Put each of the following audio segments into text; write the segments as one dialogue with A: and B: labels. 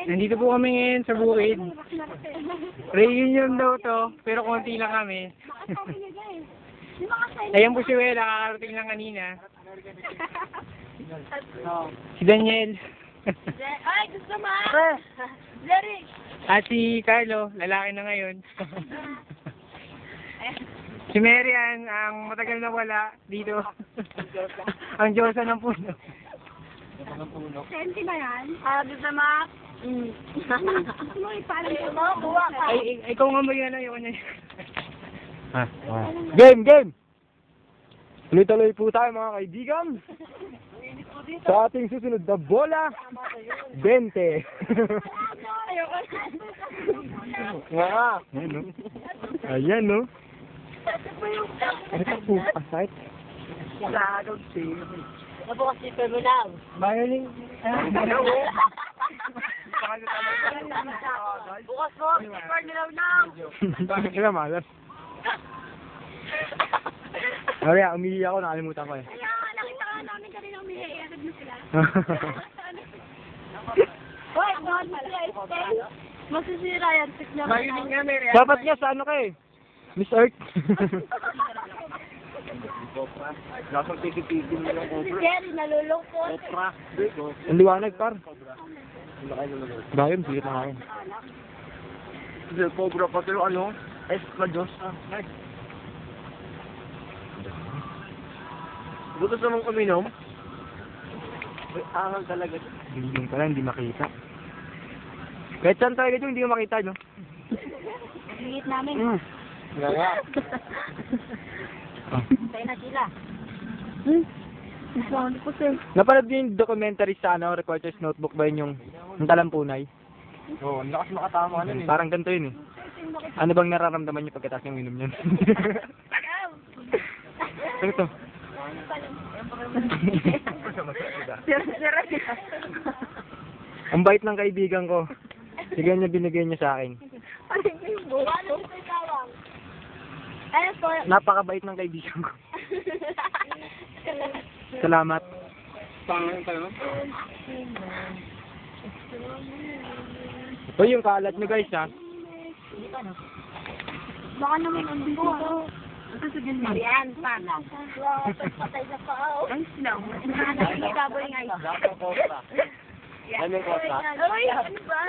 A: Nandito po kami ngayon sa bukid. Reunion daw to, pero konti lang kami. Ayan po si Wela, kakarating lang kanina. Si Daniel.
B: Ay, gusto mo? Jerry!
A: At si Carlo, lalaki na ngayon. Si Marian, ang matagal na wala dito. Ang Diyosa ng puno.
B: Senti ba yan? Gusto mo? Gusto mo ipalang mo? Buwa ka.
A: Ay, ikaw nga ba yan? Ayaw niya.
C: Game! Tuloy-tuloy po tayo mga kaibigan. Sa ating susunod na bola, 20. Nga. Ayan no. Ano ka po pasait?
A: Lagaw siya.
B: Nabukas si Permunaw.
A: Bayaling.
B: Bukas mo, si Permunaw.
C: Bakit ka malas? Maria, umihi ako, nakalimutan ko eh.
B: Kaya nakita ka namin kanina umihi. Agad mo sila. Hoy, God, masisira yan.
A: Bayaling nga, Marian.
C: Dapat nga sa ano ka eh. Miss Earth.
A: Lasang titipigil mo lang
B: Si Jerry, nalulungkot.
C: Ang liwanag par. Bayam, sige na ngayon.
A: Kasi cobra pa pero ano? Espadyosa. Butos namang uminom. May angal talaga.
C: Yung pala, hindi makita. Kahit saan talaga dito, hindi ko makita, no?
B: Higit namin.
C: Nga.
B: Tayo na sila.
C: Napanood din yung documentary sa ano, Reporter's Notebook ba yun yung talampunay?
A: Oo, lakas makatama nun eh.
C: Parang ganito yun eh. Ano bang nararamdaman niyo pagkatapos ng inom niyan? Ano to? Ang bait ng kaibigan ko. Sige niya binigay niya sa akin.
B: Ano po?
C: Napakabait ng kaibigan ko. Salamat.
A: Pangalan tayo?
C: Ito yung kalat niyo guys ha.
B: Baka naman ang dito. Ito sa ganyan. Yan, sana. Patay sa pao. Ang snow. Ikaboy nga yun.
C: Ano yung kosa?
B: Uy, ano ba?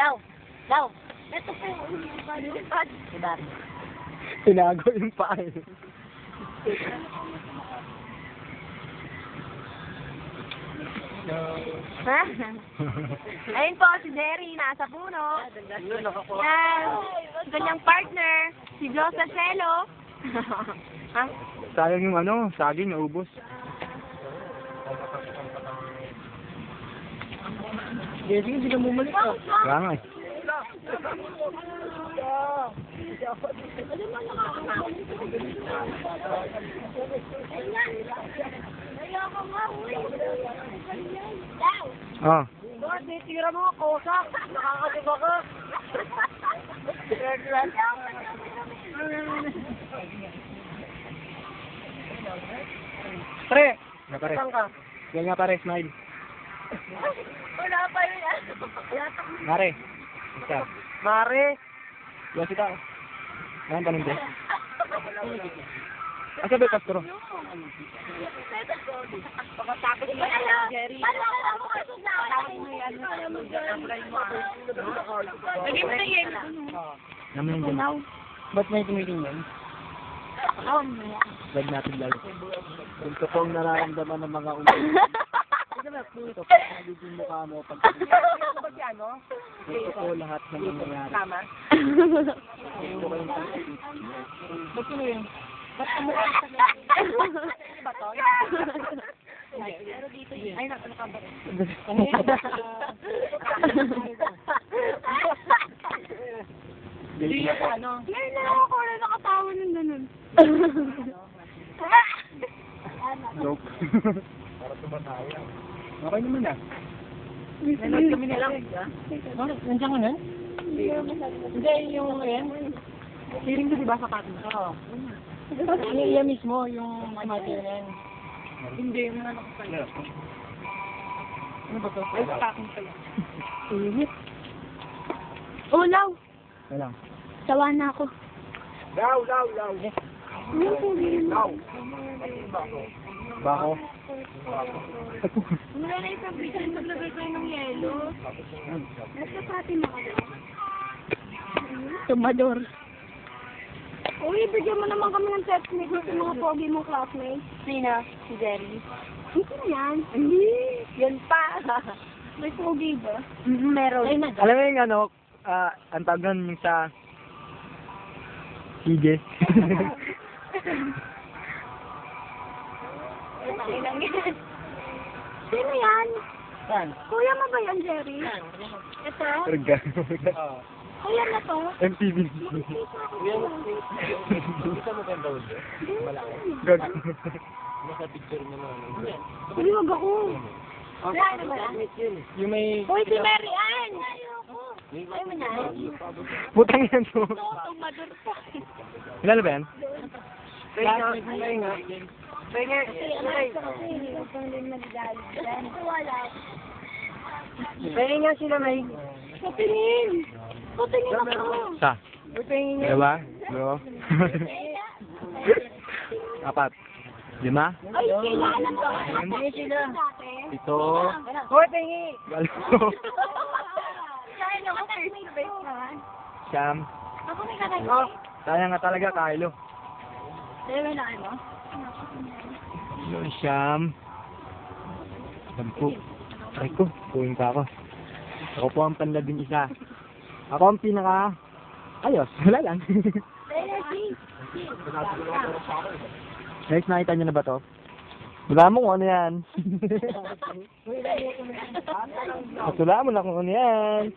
B: Daw. Ito po. Diba?
C: Tinago yung paa eh.
B: Ha? Ayun po, si Jerry, nasa puno. Yan. Kanyang partner, si Josa Celo. Ha?
C: Sayang yung ano, saging naubos.
A: Sige, hindi na bumalik ah.
C: Kaya nga eh. Ah.
B: Lord, tira mo ako sa nakakadiba ka.
C: Pare! Nga pare. Yan nga pare, smile.
B: Wala pa yun.
C: Mare. Isa.
A: Mare!
C: Yan si tao. Ayan tanong din. Asa ba yung Castro?
B: Pagkatapos mo na Jerry. Lagyan mo na yan.
C: Naman yung dyan.
A: Ba't may tumitingin?
C: Lag natin lalo. Yung totoong nararamdaman ng mga ulo. Ito po, nagiging mukha mo pag ito po lahat ng nangyayari.
A: Tama?
C: Ito ko yung
A: Ba't sino yun? Ba't kamukha sa ba to? Ay, ano ka ba? Hindi ano?
B: Ngayon na ako na nakatawa ng ganun.
C: Joke. Para tumatawa. Okay naman ah.
A: Nanood kami na lang. Nandiyan ka na? Hindi, yung yan. Hearing ko diba sa patin? Oo. Ano iya mismo, yung mater yan. Hindi, yung ano ko Ano ba to? Ay, packing pala.
B: Init. Ulaw.
C: Wala.
B: Sawa na ako.
C: Law. Bako.
B: Wala na isang bisan, maglagay kayo ng yelo. Nasa pati na kayo. Tumador. Uy, bigyan mo naman kami ng technique sa mga pogi mong classmates. Sino? Si Jerry. Hindi yan. Hindi. Yan pa. May pogi ba? Meron. Ay,
C: Alam mo yung ano, ang tawag nun yung sa Sige.
B: Sino yan?
A: Saan?
B: Kuya mo ba yan, Jerry? Ito?
C: Turga.
B: Kuya na to?
C: MTV.
A: Kita mo kang daw doon?
C: Gag.
A: Nasa picture mo na.
B: Hindi, wag ako. Wala na ba?
A: Yung may...
B: Uy, si Mary Ann! Ayoko. Ayaw mo na.
C: Putang yan to.
B: Tumador pa.
C: Ilan na ba yan?
B: Pwede nga sila may... Patingin! Patingin ako!
C: Sa? Dalawa? Dalawa? Apat? Lima?
B: Ay, kilala mo! Ay, sila!
C: Ito?
B: Hoy, tingi!
C: Galo?
B: Kaya naman, may best naman.
C: Siyam?
B: Ako may kakay.
C: Sayang nga talaga, Kylo.
B: Kaya may nakay mo?
C: Yun, siyam. Sampu. Ay ko, kuhin ka ako. Ako po ang panlabing isa. Ako ang pinaka... Ayos, wala lang. Guys, nakita nyo na ba to? Wala mo kung ano yan. Wala mo na kung ano yan.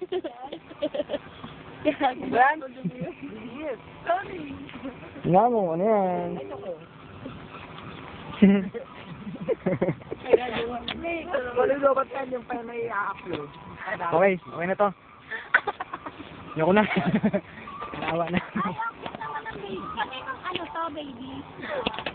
C: Wala mo kung ano yan. Okay, okay na to. Ayoko na. Nawa na.
B: Ayaw ko naman ng baby. Kasi ano to, baby?